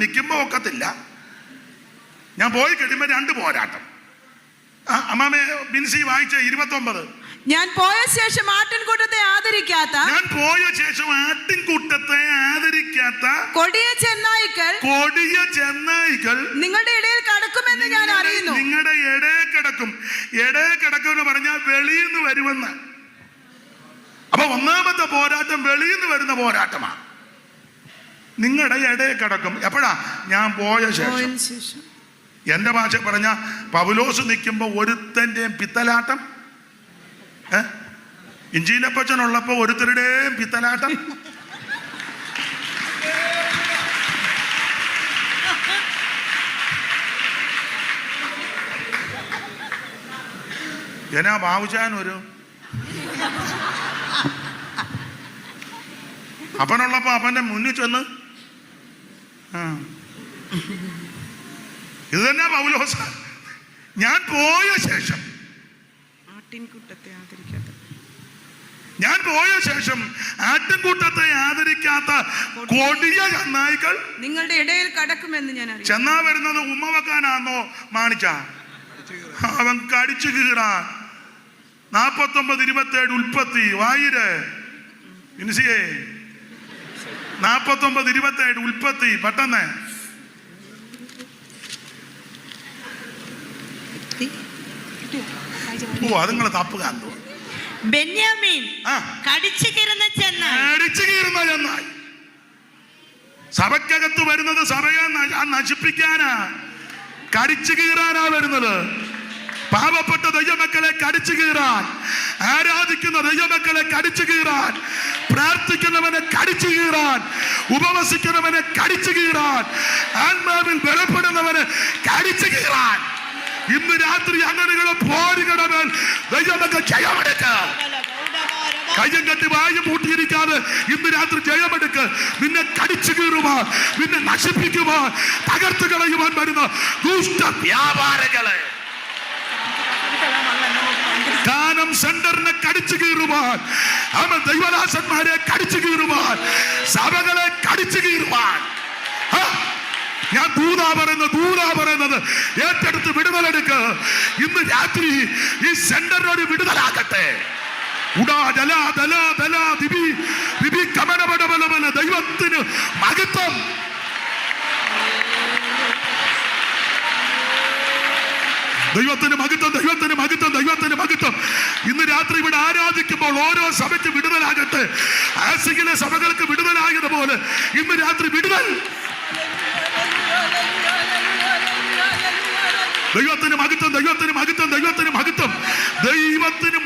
നിൽക്കുമ്പോ ഒക്കത്തില്ല. ഞാൻ പോയി കഴിയുമ്പോ 2 പോരാട്ടം. അമ്മാമേ ബിൻസി വായിച്ച 29. ഞാൻ പോയ ശേഷം ആട്ടിൻകൂട്ടത്തെ ആദരിക്കാത്ത കൊടിയ ചെന്നായ്ക്കൾ നിങ്ങളുടെ ഇടയിൽ കടക്കുമെന്ന് ഞാൻ അറിയുന്നു. നിങ്ങളുടെ ഇടയിൽ കിടക്കും എന്ന് പറഞ്ഞാൽ വെളിയിൽ നിന്ന് വരുമെന്ന്. അപ്പൊ ഒന്നാമത്തെ പോരാട്ടം വെളിയിൽ നിന്ന് വരുന്ന പോരാട്ടമാണ്. നിങ്ങളുടെ ഇടയിൽ കിടക്കും. എപ്പോഴാ? ഞാൻ പോയ ശേഷം. എന്റെ ഭാഷ പറഞ്ഞ പൗലോസ് നിൽക്കുമ്പോ ഒരുത്തന്റെയും പിത്തലാട്ടം, ഇഞ്ചിയിലപ്പച്ചനുള്ളപ്പോ ഒരുത്തരുടെയും പിത്തലാട്ടം. എന്നാ ബാബുചാനൊരു അപ്പനുള്ളപ്പോ അപ്പന്റെ മുന്നിൽ ചെന്ന് ഇത് തന്നെ പൗലോസ്. ഞാൻ പോയ ശേഷം ആട്ടിൻകൂട്ടത്തെ ആദരിക്കാത്ത കൊടിയ ചെന്നായ്ക്കൾ നിങ്ങളുടെ ഇടയിൽ കടക്കുമെന്ന് ഞാൻ അറിയാം. ചെന്നാ വരുന്നത് ഉമ്മ വെക്കാനാണോ മാണിച്ച? അവൻ കടിച്ചു കീറാൻ. 49:27 ഉൽപ്പത്തി വായിര് ഇൻസിയേ. 49:27 ഉൽപ്പത്തി പെട്ടെന്ന്. അതുങ്ങളെ തപ്പുക. ബെന്യാമീൻ കടിച്ചു കീറുന്ന ചെന്നായ്. സഭയ്ക്കകത്ത് വരുന്നത് സഭയെ നശിപ്പിക്കാനാ, കടിച്ചു കീറാനാ വരുന്നത്. പാവപ്പെട്ട ദൈവമക്കളെ കടിച്ചു കീറാൻ, ആരാധിക്കുന്ന ദൈവമക്കളെ കടിച്ചു കീറാൻ, പ്രാർത്ഥിക്കുന്നവനെ കടിച്ചു കീറാൻ, ഉപവസിക്കുന്നവനെ കടിച്ചു കീറാൻ, ആത്മാവിൽ ബലപ്പെടുന്നവനെ കടിച്ചു കീറാൻ. ഇന്ന് രാത്രി അങ്ങനെയുള്ള പോരുകടമേൽ ദൈവമക്കൾ ജയമെടുക്ക. കയ്യം കെട്ടി വായും പൂട്ടിയിരിക്കാതെ ഇന്ന് രാത്രി ജയമെടുക്ക്. നിന്നെ കടിച്ചു കീറുവാൻ, നിന്നെ നശിപ്പിക്കുവാൻ, തകർത്ത് കളയുവാൻ വരുന്ന ദുഷ്ട വ്യാപാരങ്ങളെ, കാനം സെന്ററിനെ കടിച്ചു കീറുവാൻ, അവൻ ദൈവദാസന്മാരെ കടിച്ചു കീറുവാൻ, സഭകളെ കടിച്ചു കീറുവാൻ. ഞാൻ ദൂതാ പറയുന്നത് ഏറ്റെടുത്ത് വിടുതലെടുക്ക്. ഇന്ന് രാത്രി ഈ സെന്ററിനോട് വിടുതലാകട്ടെ. ദൈവത്തിന് മഹത്വം. ദൈവത്തിന് മഹത്വം. ഇന്ന് രാത്രി ഇവിടെ ആരാധിക്കുമ്പോൾ ഓരോ സഭയ്ക്ക് വിടുതലാകട്ടെ. ആസിയിലെ സഭകൾക്ക് വിടുതലായതുപോലെ ഇന്ന് രാത്രി വിടുതൽ. ദൈവത്തിന്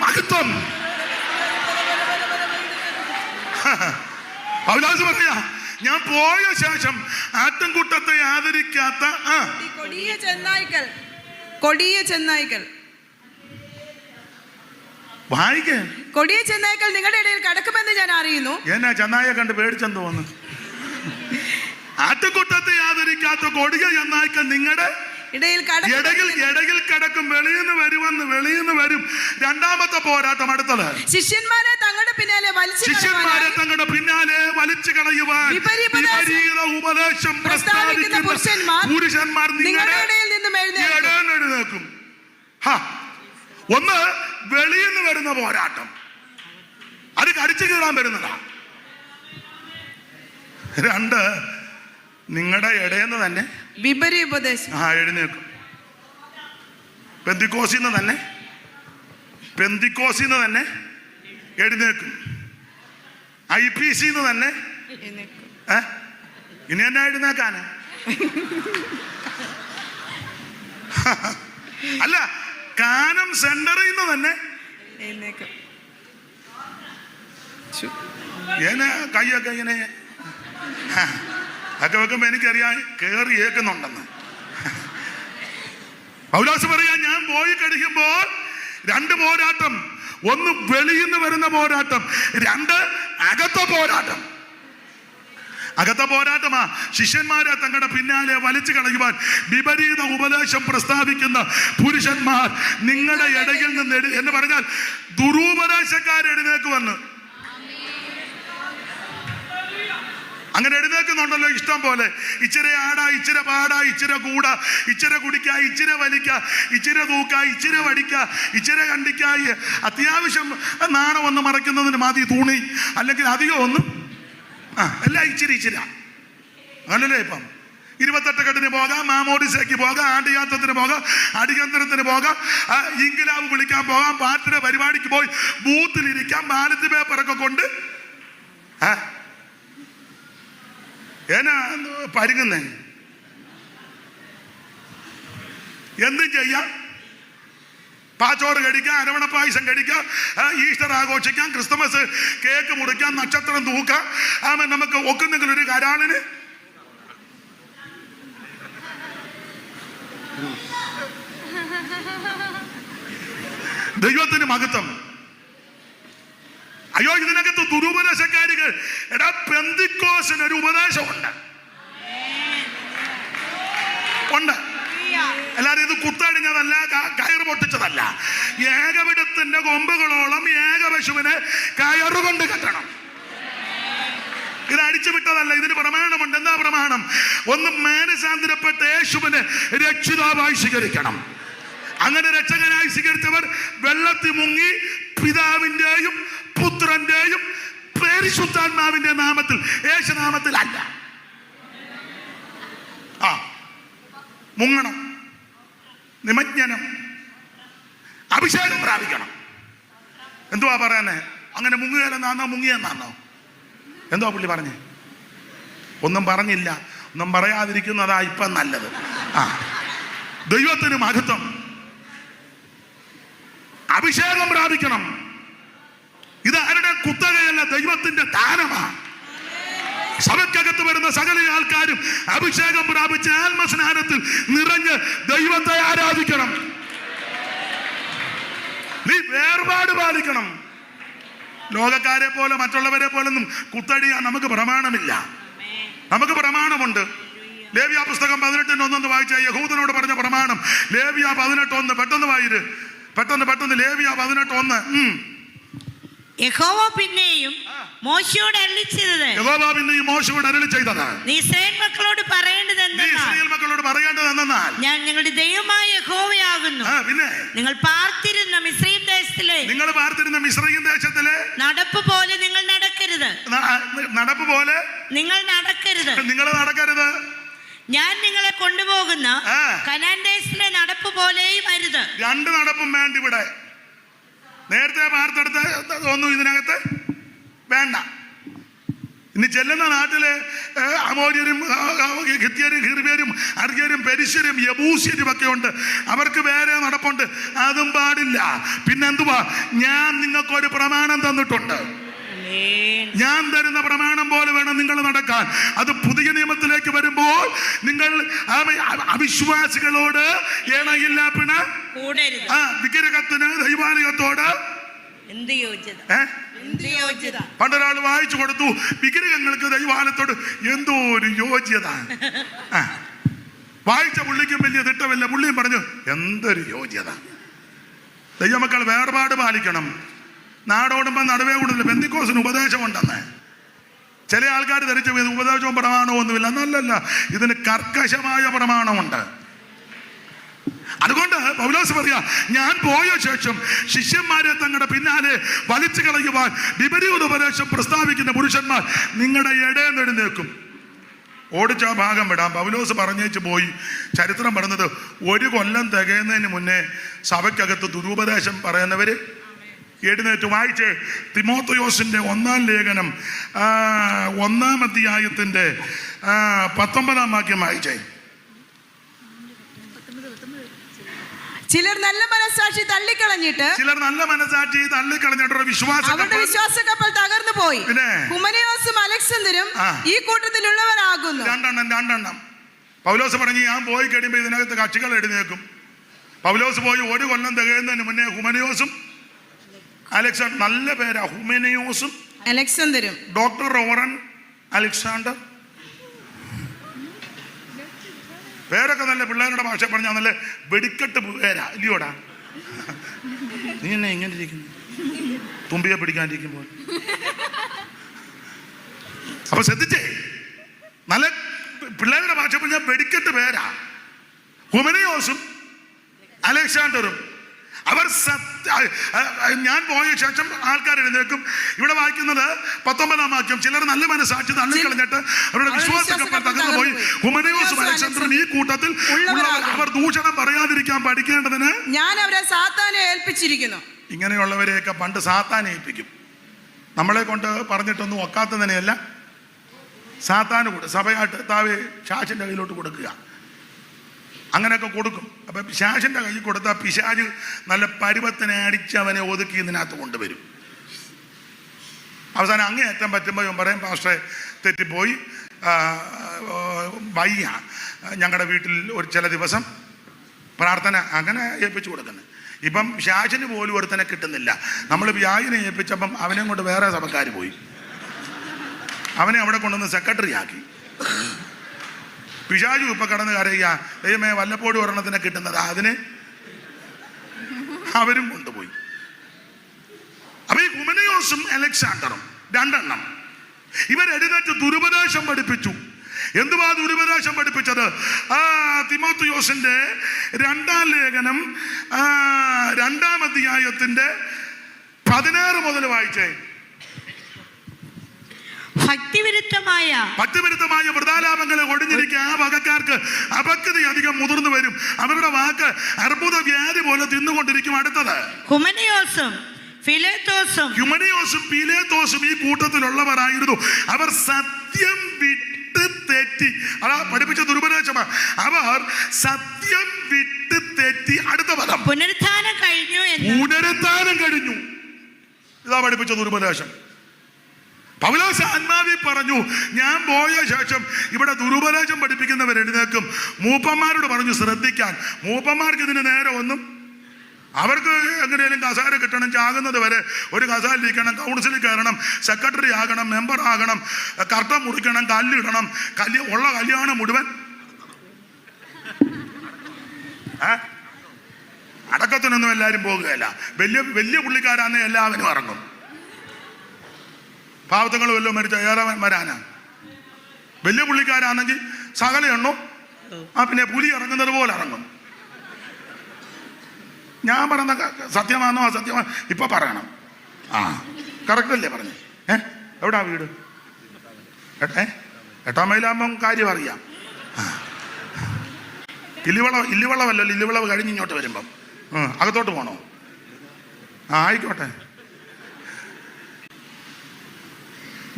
മഹത്വം. പൗലോസ് പറയാ, ഞാൻ പോയ ശേഷം ആട്ടിൻകൂട്ടത്തെ ആദരിക്കാത്ത കൊടിയ ചെന്നായ്ക്കൾ നിങ്ങളുടെ ഇടയിൽ കടക്കുമെന്ന് ഞാൻ അറിയുന്നു. എന്നാ ചെന്നായെ കണ്ട് പേടിച്ചെന്ന് തോന്നുന്നു. ആട്ടിൻകൂട്ടത്തെ ആദരിക്കാത്ത കൊടിയ ചെന്നായ്ക്കൾ നിങ്ങളുടെ ഇടയിൽ കിടക്കും. വെളിയിൽ നിന്ന് വരും. രണ്ടാമത്തെ പോരാട്ടം അടുത്തത്. ശിഷ്യന്മാരെ തങ്ങളുടെ പിന്നാലെ വലിച്ചു കളയുവാൻ ഉപദേശം പ്രസ്താവിക്കുന്ന പുരുഷന്മാർ നിങ്ങളുടെ ഇടയിൽ നിന്നും എഴുന്നേൽക്കും. ഒന്ന് വെളിയിൽ നിന്ന് വരുന്ന പോരാട്ടം, അത് കടിച്ചു കീറാൻ വരുന്നതാ. 2 നിങ്ങളുടെ ഇടയെന്ന് തന്നെ വിപരീതോപദേശം എഴുന്നേൽക്കും. പെന്തിക്കോസിന്ന് തന്നെ എഴുന്നേൽക്കും. IPC തന്നെ ഇനി എന്നാ എഴുന്നേക്കാന്? അല്ല, കാനം സെന്ററിൽ നിന്ന് തന്നെ കൈയൊക്കെ ഇങ്ങനെ ഒക്കെ വെക്കുമ്പോ എനിക്കറിയാൻ കേറി ഏക്കുന്നുണ്ടെന്ന്. പൗലോസ് പറയാ, ഞാൻ പോയി കഴിയുമ്പോൾ 2 പോരാട്ടം. 1 വെളിയിൽ നിന്ന് വരുന്ന പോരാട്ടം, 2 അകത്ത പോരാട്ടമാ. ശിഷ്യന്മാരെ തങ്ങളുടെ പിന്നാലെ വലിച്ചു കളയുവാൻ വിപരീത ഉപദേശം പ്രസ്താവിക്കുന്ന പുരുഷന്മാർ നിങ്ങളുടെ ഇടയിൽ നിന്ന് എന്ന് പറഞ്ഞാൽ ദുരുപദേശക്കാർ എഴുന്നേക്ക് വന്ന് അങ്ങനെ എഴുന്നേക്കുന്നുണ്ടല്ലോ ഇഷ്ടം പോലെ. ഇച്ചിരി ആടാ, ഇച്ചിരി പാടാ, ഇച്ചിരി കൂടാ, ഇച്ചിരി കുടിക്ക, ഇച്ചിരി വലിക്ക, ഇച്ചിരി തൂക്ക, ഇച്ചിരി വടിക്ക, ഇച്ചിരി കണ്ടിക്ക. അത്യാവശ്യം നാണം ഒന്ന് മറയ്ക്കുന്നതിന് മതി തൂണി, അല്ലെങ്കിൽ അധികം ഒന്നും എല്ലാം ഇച്ചിരി ഇച്ചിരി അങ്ങനല്ലേ. ഇപ്പം 28 കെട്ടിന് പോകാം, മാമോദിസയ്ക്ക് പോകാം, ആണ്ടിയാത്രത്തിന് പോകാം, അടിയന്തരത്തിന് പോകാം, ഇൻകിലാബ് വിളിക്കാൻ പോകാം, പാർട്ടിയുടെ പരിപാടിക്ക് പോയി ബൂത്തിലിരിക്കാം, ബാലറ്റ് പേപ്പറൊക്കെ കൊണ്ട് എന്നാ പരുങ്ങുന്നേ. എന്തും ചെയ്യാം. പാച്ചോറ് കഴിക്കാം, അരവണ പായസം കഴിക്കാം, ഈസ്റ്റർ ആഘോഷിക്കാം, ക്രിസ്തുമസ് കേക്ക് മുറിക്കാം, നക്ഷത്രം തൂക്കാം. നമുക്ക് ഒക്കുന്നെങ്കിൽ ഒരു കരാളിന് ദൈവത്തിന് മഹത്വം. അയ്യോ, ഇതിനകത്ത് ദുരുപദേശക്കാരികൾ. എടാ, പെന്തിക്കോസിന് ഒരു ഉപദേശമുണ്ട്. എല്ലാരും ഇത് കുത്തഴിഞ്ഞതല്ല, കയറ് പൊട്ടിച്ചതല്ല. ഏകവിടത്തിന്റെ കൊമ്പുകളോളം ഏകപശുവിനെ കയറുകൊണ്ട് കെട്ടണം. ഇത് അടിച്ചു വിട്ടതല്ല, ഇതിന് പ്രമാണമുണ്ട്. എന്താ പ്രമാണം? ഒന്ന്, മാനസാന്തരപ്പെട്ട യേശുവിനെ രക്ഷിതാവായി സ്വീകരിക്കണം. അങ്ങനെ രക്ഷകനായി സ്വീകരിച്ചവർ വെള്ളത്തിൽ മുങ്ങി പിതാവിന്റെയും പുത്രന്റെയും പരിശുദ്ധാത്മാവിന്റെ നാമത്തിൽ, യേശുനാമത്തിൽ അല്ല, മുങ്ങണം, നിമജ്ഞനം, അഭിഷേകം പ്രാപിക്കണം. എന്തുവാ പറയാനേ? അങ്ങനെ മുങ്ങുകയല്ലെന്നാണോ, മുങ്ങിയെന്നാണോ? എന്തുവാ പുള്ളി പറഞ്ഞേ? ഒന്നും പറഞ്ഞില്ല. ഒന്നും പറയാതിരിക്കുന്നതാ ഇപ്പം നല്ലത്. ദൈവത്തിന് മഹത്വം. അഭിഷേകം പ്രാപിക്കണം. ഇത് ആരുടെ കുത്തകയല്ല, ദൈവത്തിന്റെ ദാനമാണ്. സഭയ്ക്കകത്ത് വരുന്ന സകല ആൾക്കാരും അഭിഷേകം പ്രാപിച്ച് ആത്മസ്നാനത്തിൽ നിറഞ്ഞ് ദൈവത്തെ ആരാധിക്കണം. നീ വേർപാട് പാലിക്കണം. ലോകക്കാരെ പോലെ മറ്റുള്ളവരെ പോലൊന്നും കുത്തടിയാൻ നമുക്ക് പ്രമാണമില്ല. നമുക്ക് പ്രമാണമുണ്ട്. ലേവ്യ പുസ്തകം 18:1 വായിച്ച യഹൂദനോട് പറഞ്ഞ പ്രമാണം. ലേവ്യ 18:1 പെട്ടെന്ന് വായിര്, പെട്ടെന്ന് ലേവ്യ 18:1. യഹോവ പിന്നെയും മോശയോട് അരുളി ചെയ്തത്, നീ ഇസ്രായേൽ മക്കളോട് പറയേണ്ടതെന്നാൽ, ഞാൻ നിങ്ങളുടെ ദൈവമായ യഹോവയാകുന്നു. നിങ്ങൾ പാർത്തിരുന്ന മിസ്രയീം ദേശത്തിലെ നടപ്പ് പോലെ നിങ്ങൾ നടക്കരുത്. നിങ്ങൾ നടക്കരുത്. ഞാൻ നിങ്ങളെ കൊണ്ടുപോകുന്ന കനാൻ ദേശത്തിലെ നടപ്പ് പോലെയും അരുത്. രണ്ട് നടപ്പും വേണ്ട. ഇവിടെ നേരത്തെ പാർത്തെടുത്ത് ഒന്നും ഇതിനകത്ത് വേണ്ട. ഇനി ചെല്ലുന്ന നാട്ടില് അമോര്യരും ഹിത്യരും ഹിർവ്യരും അർഗ്യരും പെരിശ്യരും യബൂസ്യരും ഒക്കെ ഉണ്ട്. അവർക്ക് വേറെ നടപ്പുണ്ട്. അതും പാടില്ല. പിന്നെന്തുവാ? ഞാൻ നിങ്ങൾക്കൊരു പ്രമാണം തന്നിട്ടുണ്ട്. ഞാൻ തരുന്ന പ്രമാണം പോലെ വേണം നിങ്ങൾ നടക്കാൻ. അത് പുതിയ നിയമത്തിലേക്ക് വരുമ്പോൾ നിങ്ങൾ അവിശ്വാസികളോട് ഇണയില്ല, പിന്നെ വിഗ്രഹത്തിന് ദൈവാലയത്തോട് പണ്ടൊരാൾ വായിച്ചു കൊടുത്തു, വിഗ്രഹങ്ങൾക്ക് ദൈവാലയത്തോട് എന്തോ ഒരു യോഗ്യത. വായിച്ച പുള്ളിക്കും വലിയ തിട്ടമില്ല. പുള്ളിയും പറഞ്ഞു, എന്തൊരു യോഗ്യത. ദൈവമക്കൾ വേർപാട് പാലിക്കണം. നാടോടുമ്പോൾ നടുവേ കൂടുതൽ. പെന്തിക്കോസിന് ഉപദേശമുണ്ടെന്ന് ചില ആൾക്കാർ ധരിച്ച ഉപദേശവും പ്രമാണവും ഒന്നുമില്ല. എന്നല്ല, ഇതിന് കർക്കശമായ പ്രമാണമുണ്ട്. അതുകൊണ്ട് പൗലോസ് പറയാ, ഞാൻ പോയ ശേഷം ശിഷ്യന്മാരെ തങ്ങളുടെ പിന്നാലെ വലിച്ചു കളയുവാൻ വിപരീത ഉപദേശം പ്രസ്താവിക്കുന്ന പുരുഷന്മാർ നിങ്ങളുടെ ഇടയിൽ എഴുന്നേൽക്കും. ഓടിച്ച ഭാഗം വിടാം. പൗലോസ് പറഞ്ഞേച്ച് പോയി. ചരിത്രം പറഞ്ഞത് 1 കൊല്ലം തികയുന്നതിന് മുന്നേ സഭയ്ക്കകത്ത് ദുരുപദേശം പറയുന്നവര് എഴുന്നേറ്റ്. വായിച്ചേ തിമോത്തിയോസിന്റെ 1-ാം ലേഖനം 1-ാം അധ്യായത്തിന്റെ 19-ാം വാക്യം വായിച്ചേ. ചിലർ നല്ല മനസാക്ഷി തള്ളിക്കളഞ്ഞിട്ട് അവരുടെ വിശ്വാസ കപ്പൽ തകർന്നു പോയി. ഹുമനയോസും അലക്സാണ്ടറും ഈ കൂട്ടത്തിലുള്ളവരാകുന്നു. രണ്ടെണ്ണം പൗലോസ് പറഞ്ഞു, ഞാൻ പോയി കഴിയുമ്പോൾ ഇതിനകത്ത് കക്ഷികൾ എഴുന്നേക്കും. പൗലോസ് പോയി 1 കൊല്ലം തികയുന്നതിന് മുന്നേ ഹുമനയോസും അലക്സാണ്ടർ, നല്ല പേരാ, ഹുമനയോസും അലക്സാണ്ടറും. ഡോക്ടർ റോറൻ അലക്സാണ്ടർ, പേരൊക്കെ നല്ല പിള്ളേരുടെ ഭാഷ പറഞ്ഞാൽ നല്ല വെടിക്കെട്ട് പേരാ, ഇല്ലയോടാ? നീ എന്നെ ഇങ്ങനെ ഇരിക്കുന്നു, തുമ്പിയെ പിടിക്കാണ്ടിരിക്കുമ്പോൾ. അപ്പൊ ശ്രദ്ധിച്ചേ, പിള്ളേരുടെ ഭാഷ പറഞ്ഞാൽ വെടിക്കെട്ട് പേരാ. ഹുമനയോസും അലക്സാണ്ടറും. അവർ ഞാൻ പോയ ശേഷം ആൾക്കാർ എഴുന്നേക്കും. ഇവിടെ വായിക്കുന്നത് 19-ാം വാക്യം, ചിലർ നല്ല മനസ്സാക്ഷി തള്ളിക്കളഞ്ഞിട്ട് അവരുടെ വിശ്വാസക്കപ്പൽ തകർന്നു പോയി. ഹുമനയോസും അലക്സാണ്ടറും ഈ കൂട്ടത്തിൽ ഉള്ളവർ അവർ ദൂഷണം പറയാതിരിക്കാൻ പഠിക്കേണ്ടതിന് ഞാൻ അവരെ സാത്താനെ ഏൽപ്പിച്ചിരിക്കുന്നു. ഇങ്ങനെയുള്ളവരെയൊക്കെ പണ്ട് സാത്താനെ ഏൽപ്പിക്കും. നമ്മളെ കൊണ്ട് പറഞ്ഞിട്ടൊന്നും ഒക്കാത്തതിനെയല്ല സാത്താന് കൊടുക്കും. സഭയായിട്ട് താവേ ശാസിന്റെ കയ്യിലോട്ട് കൊടുക്കുക, അങ്ങനെയൊക്കെ കൊടുക്കും. അപ്പൊ പിശാചിന്റെ കയ്യിൽ കൊടുത്താൽ പിശാച് നല്ല പരുവത്തിനെ അടിച്ച് അവനെ ഒതുക്കി ഇതിനകത്ത് കൊണ്ടുവരും. അവസാനം അങ്ങേയറ്റം പറ്റുമ്പോൾ ഇവൻ പറയും, പാസ്റ്ററെ തെറ്റിപ്പോയി, വയ്യ, ഞങ്ങളുടെ വീട്ടിൽ ഒരു ചില ദിവസം പ്രാർത്ഥന, അങ്ങനെ ഏൽപ്പിച്ചു കൊടുക്കുന്നത്. ഇപ്പം പിശാചിന് പോലും ഒരുത്തനെ കിട്ടുന്നില്ല. നമ്മൾ വ്യാജിനെ ഏൽപ്പിച്ചപ്പം അവനെയും കൊണ്ട് വേറെ സഭക്കാർ പോയി, അവനെ അവിടെ കൊണ്ടുവന്ന് സെക്രട്ടറി ആക്കി. പിശാചു ഇപ്പൊ കടന്ന് കരയുക, ദൈവമേ വല്ലപ്പോഴും ഒരെണ്ണത്തിനെ കിട്ടുന്നത്, അതിന് അവരും കൊണ്ടുപോയി. അപ്പൊ ഈ ഹുമനയോസും അലക്സാണ്ടറും രണ്ടെണ്ണം ഇവരെഴുന്നേറ്റ് ദുരുപദേശം പഠിപ്പിച്ചു. എന്തുവാ ദുരുപദേശം പഠിപ്പിച്ചത്? തിമോത്തിയോസിന്റെ 2-ാം ലേഖനം 2-ാം അധ്യായത്തിന്റെ 16 മുതൽ വായിച്ചേ. ഭക്തിവിരുദ്ധമായ വൃഥാലാപങ്ങളെ ഒഴിഞ്ഞിരിക്കുക. ആ വകക്കാർക്ക് അപക്വത അധികം മുതിർന്നു വരും. അവരുടെ വാക്ക് അർബുദ വ്യാധി പോലെ തിന്നുകൊണ്ടിരിക്കും. അടുത്തത് ഹ്യൂമനിയോസും പീലേത്തോസും ഈ കൂട്ടത്തിലുള്ളവരായിരുന്നു. അവർ സത്യം വിട്ട് തെറ്റി. അതാ പഠിപ്പിച്ച ദുരുപദേശമാണ്. അവർ സത്യം വിട്ട് തെറ്റി. അടുത്ത പദം പുനരുത്ഥാനം കഴിഞ്ഞു. ഇതാ പഠിപ്പിച്ച ദുരുപദേശം. പൗലോസ് ആത്മാവി പറഞ്ഞു, ഞാൻ പോയ ശേഷം ഇവിടെ ദുരുപദേശം പഠിപ്പിക്കുന്നവർ എഴുന്നേക്കും. മൂപ്പന്മാരോട് പറഞ്ഞു ശ്രദ്ധിക്കാൻ. മൂപ്പന്മാർക്ക് ഇതിന് നേരെ ഒന്നും, അവർക്ക് എങ്ങനെയും കസാര കിട്ടണം, ചാകുന്നത് വരെ ഒരു കസാലിരിക്കണം, കൗൺസിലിൽ കയറണം, സെക്രട്ടറി ആകണം, മെമ്പർ ആകണം, കർട്ടൻ മുറിക്കണം, കല്ലിടണം, ഉള്ള കല്യാണം മുഴുവൻ അടക്കത്തിനൊന്നും എല്ലാവരും പോകുകയല്ല. വലിയ പുള്ളിക്കാരാന്ന് എല്ലാവരും ഇറങ്ങും. പാവത്തങ്ങൾ വല്ലതും മരിച്ച ഏറെ വരാനാ. വലിയ പുള്ളിക്കാരാണെങ്കിൽ സകല എണ്ണോ പിന്നെ പുലി ഇറങ്ങുന്നത് പോലെ ഇറങ്ങും. ഞാൻ പറഞ്ഞ സത്യമാണോ അസത്യമാണോ ഇപ്പൊ പറയണം. കറക്റ്റ് അല്ലേ പറഞ്ഞു? എവിടാ വീട്? 8-ാം മൈലാകുമ്പം കാര്യം അറിയാം. ഇല്ലിവളവല്ലോ, ഇല്ലിവളവ് കഴിഞ്ഞ് ഇങ്ങോട്ട് വരുമ്പം അകത്തോട്ട് പോണോ? ആയിക്കോട്ടെ.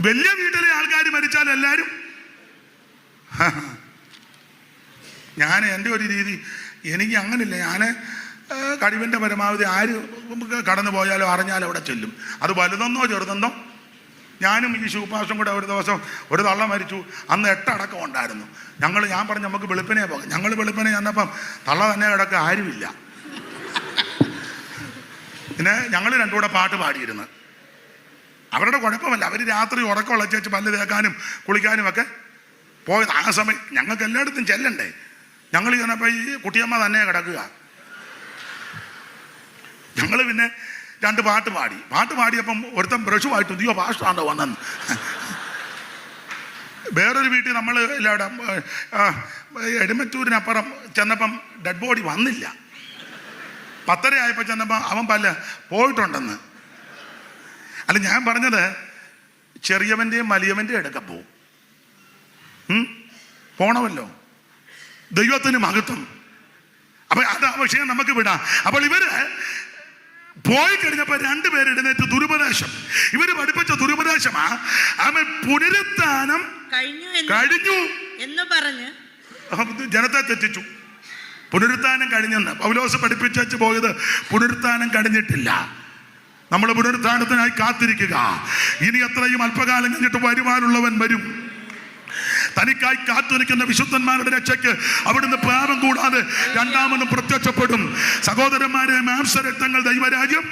വലിയ വീട്ടിലെ ആൾക്കാർ മരിച്ചാൽ എല്ലാവരും ഞാൻ എൻ്റെ ഒരു രീതി, എനിക്ക് അങ്ങനില്ല. ഞാൻ കഴിവിൻ്റെ പരമാവധി ആര് കടന്നു പോയാലോ അറിഞ്ഞാലോ അവിടെ ചെല്ലും. അത് വലുതെന്നോ ചെറുതെന്നോ. ഞാനും ഈ ശുപാർശം കൂടെ ഒരു ദിവസം ഒരു തള്ള മരിച്ചു. അന്ന് 8 അടക്കം ഉണ്ടായിരുന്നു. ഞാൻ പറഞ്ഞു നമുക്ക് വെളുപ്പിനെ പോകാം. ഞങ്ങൾ വെളുപ്പിനെ ചെന്നപ്പം തള്ള തന്നെ കിടക്കുക, ആരുമില്ല. പിന്നെ ഞങ്ങൾ രണ്ടും കൂടെ പാട്ട് പാടിയിരുന്നു. അവരുടെ കുഴപ്പമല്ല, അവർ രാത്രി ഉറക്കമുള്ള ചേച്ച് പല്ല് തേക്കാനും കുളിക്കാനും ഒക്കെ പോയത്. ആ സമയം ഞങ്ങൾക്ക് എല്ലായിടത്തും ചെല്ലണ്ടേ. ഞങ്ങൾ ചെന്നപ്പോൾ ഈ കുട്ടിയമ്മ തന്നെ കിടക്കുക. ഞങ്ങൾ പിന്നെ 2 പാട്ട് പാടിയപ്പം ഒരുത്തൻ ബ്രഷുമായിട്ട് അയ്യോ പാസ്റ്റാണ്ടോ വന്നെന്ന്. വേറൊരു വീട്ടിൽ നമ്മൾ എല്ലാവിടെ എടിമറ്റൂരിനപ്പുറം ചെന്നപ്പം ഡെഡ് ബോഡി വന്നില്ല. 10:30 ആയപ്പോൾ ചെന്നപ്പോൾ അവൻ പോയിട്ടുണ്ടെന്ന്. അല്ല, ഞാൻ പറഞ്ഞത് ചെറിയവൻ്റെയും വലിയവൻ്റെയും എടുക്ക പോണമല്ലോ. ദൈവത്തിന് മഹത്വം. അപ്പൊ അത് ആ വിഷയം നമുക്ക് വിടാം. അപ്പോൾ ഇവര് പോയി കഴിഞ്ഞപ്പോ 2 പേര് എഴുന്നേറ്റ് ദുരുപദേശം. ഇവര് പഠിപ്പിച്ച ദുരുപദേശമാ അവൻ പുനരുത്ഥാനം കഴിഞ്ഞു എന്ന് പറഞ്ഞ് ജനത്തെ തെറ്റിച്ചു. പുനരുത്ഥാനം കഴിഞ്ഞെന്ന് പൗലോസ് പഠിപ്പിച്ചു പോയത് പുനരുത്ഥാനം കഴിഞ്ഞിട്ടില്ല. നമ്മൾ പുനരുത്ഥാനത്തിനായി കാത്തിരിക്കുക. ഇനി എത്രയും അല്പകാലം കഴിഞ്ഞിട്ട് വരുവാനുള്ളവൻ വരും. തനിക്കായി കാത്തിരിക്കുന്ന വിശുദ്ധന്മാരുടെ രക്ഷയ്ക്ക് അവിടുന്ന് പാപം കൂടാതെ രണ്ടാമതും പ്രത്യക്ഷപ്പെടും. സഹോദരന്മാരെ, മാംസരക്തങ്ങൾ ദൈവരാജ്യം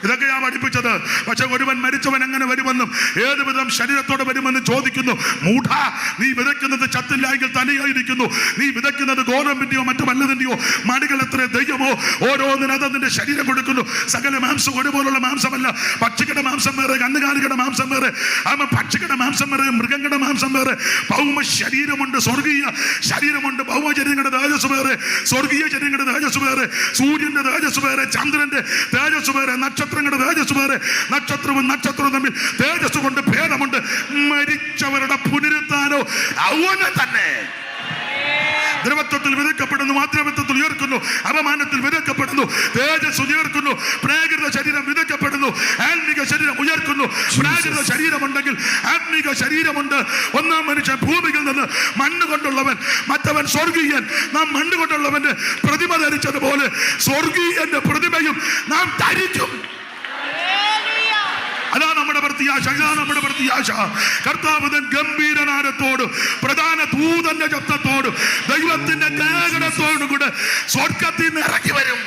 ഇതൊക്കെയാ പഠിപ്പിച്ചത്. പക്ഷെ ഒരുവൻ മരിച്ചവൻ എങ്ങനെ വരുമെന്നും ഏതുവിധം ശരീരത്തോടെ വരുമെന്ന് ചോദിക്കുന്നു. മൂഢ, നീ വിതയ്ക്കുന്നത് ചത്തില്ല എങ്കിൽ തനിയായിരിക്കുന്നു. നീ വിതയ്ക്കുന്നത് ഗോതമ്പിന്റെയോ മറ്റു വല്ലതിന്റെയോ മണികൾ എത്ര ദൈവമോ ഓരോന്നിനും നിന്റെ ശരീരം കൊടുക്കുന്നു. സകല മാംസം ഒരുപോലുള്ള മാംസമല്ല. പക്ഷികളുടെ മാംസം വേറെ, കന്നുകാലികളുടെ മാംസം വേറെ, പക്ഷികളുടെ മാംസം വേറെ, മൃഗങ്ങളുടെ മാംസം വേറെ. ഭൗമ ശരീരമുണ്ട്, സ്വർഗീയ ശരീരമുണ്ട്. ഭൗമ ശരീരങ്ങളുടെ തേജസ് വേറെ, സ്വർഗീയ ശരീരങ്ങളുടെ തേജസ് വേറെ. സൂര്യന്റെ തേജസ് വേറെ, ചന്ദ്രന്റെ തേജസ് വേറെ, നക്ഷത്രങ്ങളുടെ തേജസ് വേറെ. നക്ഷത്രവും തമ്മിൽ തേജസ് കൊണ്ട് ഭേദമുണ്ട്. മരിച്ചവരുടെ പുനരുത്ഥാനോ അവനെ തന്നെ. ദ്രവത്വത്തിൽ വിതയ്ക്കപ്പെടുന്നു, മാതൃത്വത്തിൽ ഉയർക്കുന്നു. അപമാനത്തിൽ വിതയ്ക്കപ്പെടുന്നു, തേജസ് ഉയർക്കുന്നു. പ്രാകൃത ശരീരം വിതയ്ക്കപ്പെടുന്നു, ആത്മിക ശരീരം ഉയർക്കുന്നു. പ്രാകൃത ശരീരമുണ്ടെങ്കിൽ ആത്മിക ശരീരമുണ്ട്. ഒന്നാം മനുഷ്യൻ ഭൂമിയിൽ നിന്ന് മണ്ണ് കൊണ്ടുള്ളവൻ, മറ്റവൻ സ്വർഗീയൻ. നാം മണ്ണ് കൊണ്ടുള്ളവന്റെ പ്രതിമ ധരിച്ചതുപോലെ സ്വർഗീയന്റെ പ്രതിമയും നാം ധരിക്കും. അതാ നമ്മുടെ പ്രത്യാശ, ഇതാണ് നമ്മുടെ പ്രത്യാശ. കർത്താവ് തൻ ഗംഭീരനാദത്തോടും പ്രധാന ദൂതന്റെ ശബ്ദത്തോടും ദൈവത്തിന്റെ കാഹളത്തോടും കൂടെ സ്വർഗ്ഗത്തിൽ നിന്ന് ഇറങ്ങി വരും.